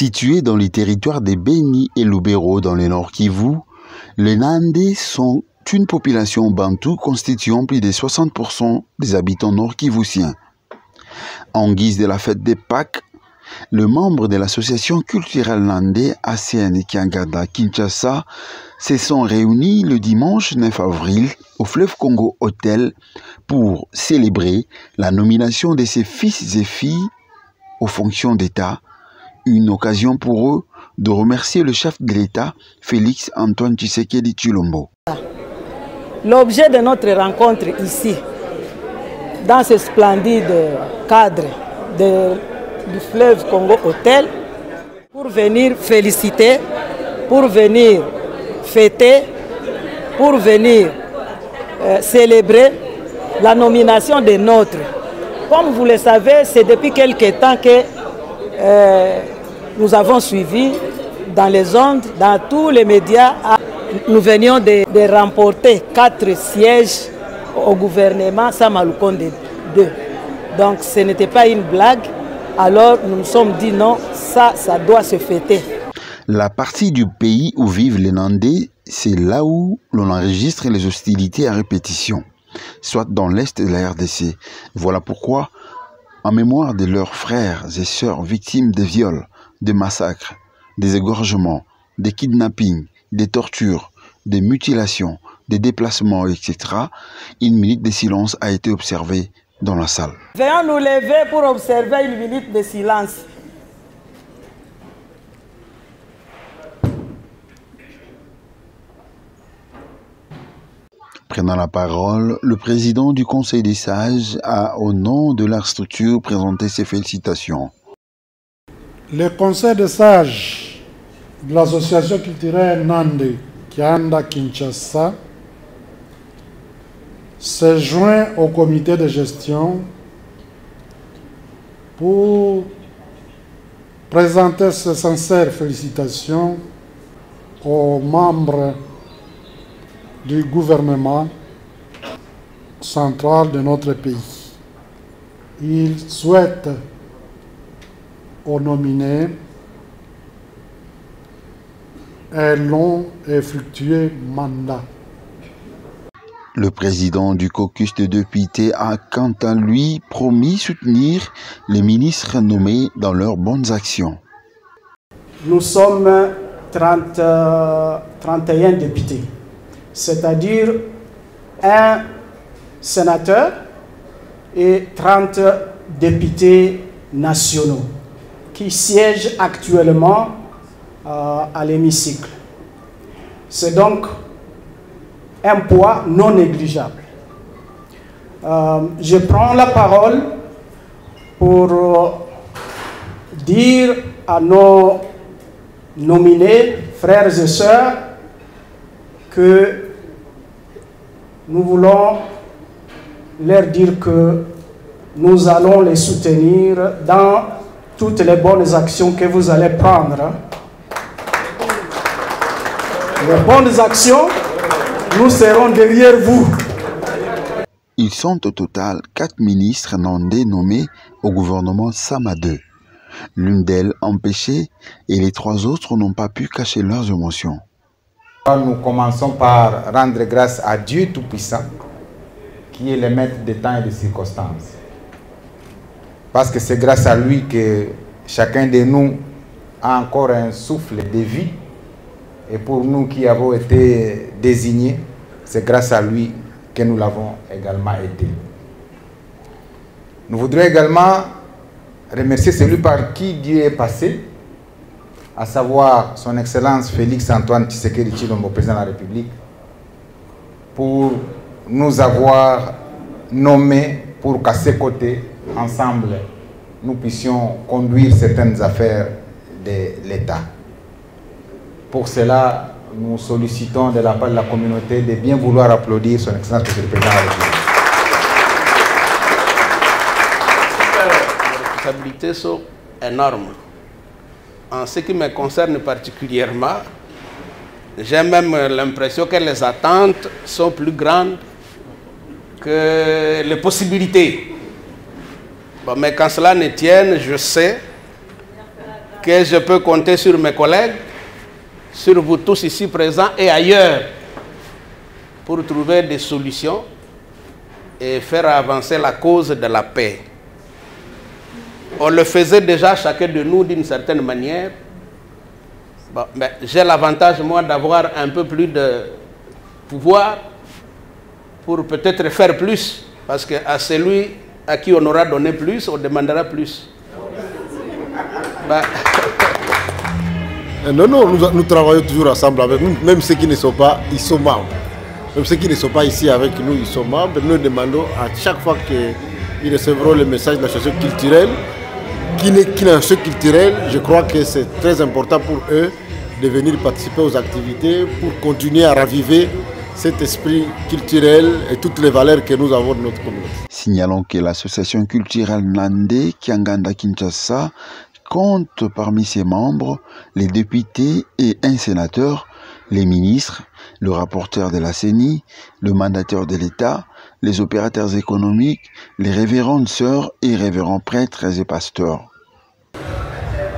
Situés dans les territoires des Béni et Lubero dans le Nord Kivu, les Nandais sont une population bantoue constituant plus de 60% des habitants nord-kivusiens. En guise de la fête des Pâques, le membre de l'association culturelle Nandais ACN Kiangada Kinshasa se sont réunis le dimanche 9 avril au Fleuve Congo Hôtel pour célébrer la nomination de ses fils et filles aux fonctions d'État, une occasion pour eux de remercier le chef de l'État, Félix Antoine Tshisekedi Tshilombo. L'objet de notre rencontre ici, dans ce splendide cadre du Fleuve Congo Hôtel, pour venir féliciter, pour venir fêter, pour venir célébrer la nomination des nôtres. Comme vous le savez, c'est depuis quelque temps que nous avons suivi dans les ondes, dans tous les médias. Nous venions de remporter 4 sièges au gouvernement Sama Lukonde 2. Donc ce n'était pas une blague. Alors nous nous sommes dit non, ça doit se fêter. La partie du pays où vivent les Nandais, c'est là où l'on enregistre les hostilités à répétition, soit dans l'est de la RDC. Voilà pourquoi, en mémoire de leurs frères et sœurs victimes de viols, de massacres, des égorgements, des kidnappings, des tortures, des mutilations, des déplacements, etc., une minute de silence a été observée dans la salle. Veuillons nous lever pour observer une minute de silence. Prenant la parole, le président du Conseil des sages a, au nom de la structure, présenté ses félicitations. Le Conseil des sages de l'association culturelle Nandais Kianda Kinshasa se joint au comité de gestion pour présenter ses sincères félicitations aux membres du gouvernement central de notre pays. Il souhaite aux nominés un long et fructueux mandat. Le président du caucus de députés a quant à lui promis soutenir les ministres nommés dans leurs bonnes actions. Nous sommes 31 députés, c'est-à-dire un sénateur et 30 députés nationaux qui siègent actuellement à l'hémicycle. C'est donc un poids non négligeable. Je prends la parole pour dire à nos nominés, frères et sœurs, que nous voulons leur dire que nous allons les soutenir dans toutes les bonnes actions que vous allez prendre. Les bonnes actions, nous serons derrière vous. Ils sont au total 4 ministres nandais nommés au gouvernement Sama 2. L'une d'elles empêchée et les 3 autres n'ont pas pu cacher leurs émotions. Nous commençons par rendre grâce à Dieu Tout-Puissant, qui est le maître des temps et des circonstances. Parce que c'est grâce à lui que chacun de nous a encore un souffle de vie. Et pour nous qui avons été désignés, c'est grâce à lui que nous l'avons également été. Nous voudrions également remercier celui par qui Dieu est passé, à savoir son Excellence Félix Antoine Tshisekedi Tshilombo, président de la République, pour nous avoir nommés pour qu'à ses côtés, ensemble, nous puissions conduire certaines affaires de l'État. Pour cela, nous sollicitons de la part de la communauté de bien vouloir applaudir son Excellence le Président de la République. Les responsabilités sont énormes. En ce qui me concerne particulièrement, j'ai même l'impression que les attentes sont plus grandes que les possibilités. Bon, mais quand cela ne tienne, je sais que je peux compter sur mes collègues, sur vous tous ici présents et ailleurs, pour trouver des solutions et faire avancer la cause de la paix. On le faisait déjà chacun de nous d'une certaine manière. Bon, mais j'ai l'avantage, moi, d'avoir un peu plus de pouvoir pour peut-être faire plus. Parce qu'à celui à qui on aura donné plus, on demandera plus. Non, nous travaillons toujours ensemble avec nous, même ceux qui ne sont pas, ils sont membres. Même ceux qui ne sont pas ici avec nous, ils sont membres. Nous demandons à chaque fois qu'ils recevront le message de l'association culturelle, qui n'est qu'une association culturelle, je crois que c'est très important pour eux de venir participer aux activités pour continuer à raviver cet esprit culturel et toutes les valeurs que nous avons dans notre communauté. Signalons que l'association culturelle Nandé Kianganda Kinshasa compte parmi ses membres les députés et un sénateur, les ministres, le rapporteur de la CENI, le mandataire de l'État, les opérateurs économiques, les révérendes sœurs et révérends prêtres et pasteurs.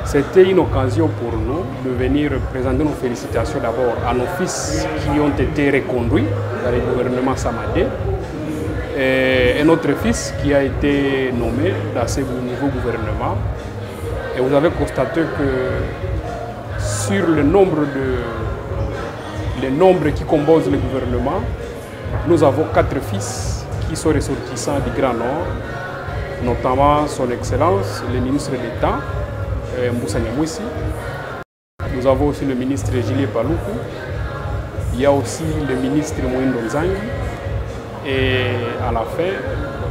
C'était une occasion pour nous de venir présenter nos félicitations d'abord à nos fils qui ont été reconduits dans le gouvernement Samadé et un autre fils qui a été nommé dans ce nouveau gouvernement. Et vous avez constaté que sur le nombre qui composent le gouvernement, nous avons 4 fils qui sont ressortissants du Grand Nord, notamment son Excellence, le ministre d'État, Moussa Nyamwisi. Nous avons aussi le ministre Gilles Paloukou. Il y a aussi le ministre Moïndo Nzangi. Et à la fin,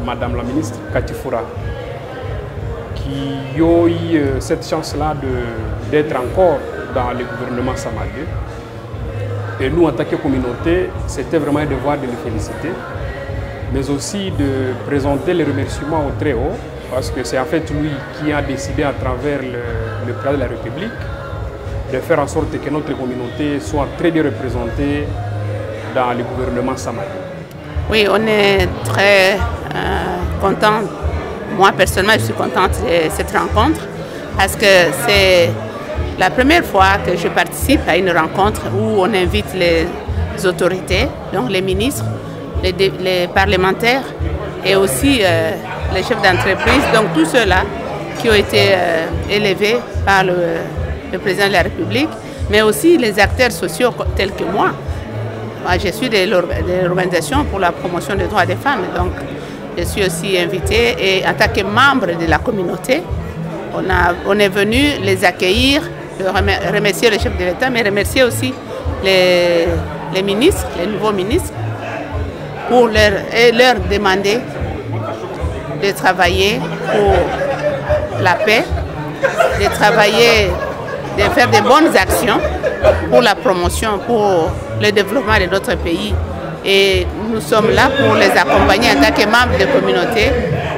Madame la ministre Katifura, qui ont eu cette chance-là d'être encore dans le gouvernement Samadé. Et nous, en tant que communauté, c'était vraiment un devoir de les féliciter, mais aussi de présenter les remerciements au très haut, parce que c'est en fait lui qui a décidé à travers le président de la République de faire en sorte que notre communauté soit très bien représentée dans le gouvernement Samadé. Oui, on est très contents. Moi, personnellement, je suis contente de cette rencontre parce que c'est la première fois que je participe à une rencontre où on invite les autorités, donc les ministres, les parlementaires et aussi les chefs d'entreprise, donc tous ceux-là qui ont été élevés par le président de la République, mais aussi les acteurs sociaux tels que moi. Moi, je suis de l'organisation pour la promotion des droits des femmes, donc je suis aussi invitée et en tant que membre de la communauté, on est venu les accueillir, remercier le chef de l'État, mais remercier aussi les ministres, les nouveaux ministres, pour leur demander de travailler pour la paix, de travailler, de faire de bonnes actions pour la promotion, pour le développement de notre pays. Et nous sommes là pour les accompagner en tant que membres de communauté.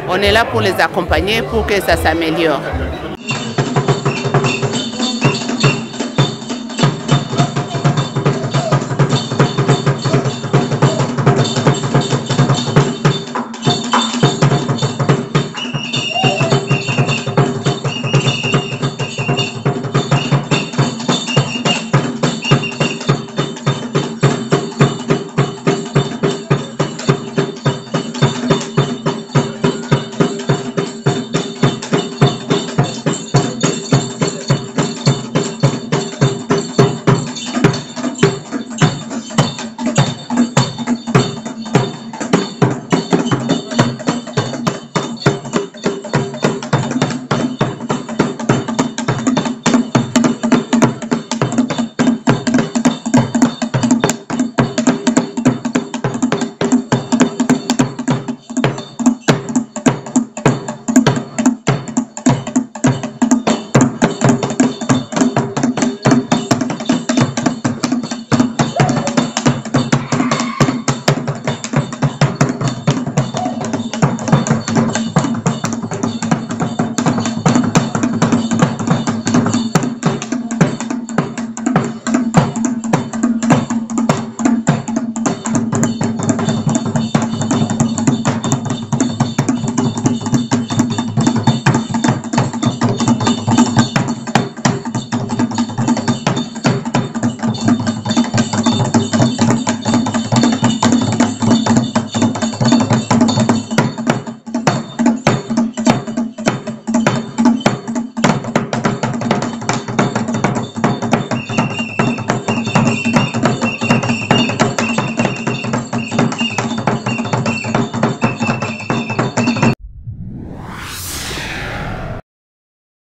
On est là pour les accompagner pour que ça s'améliore.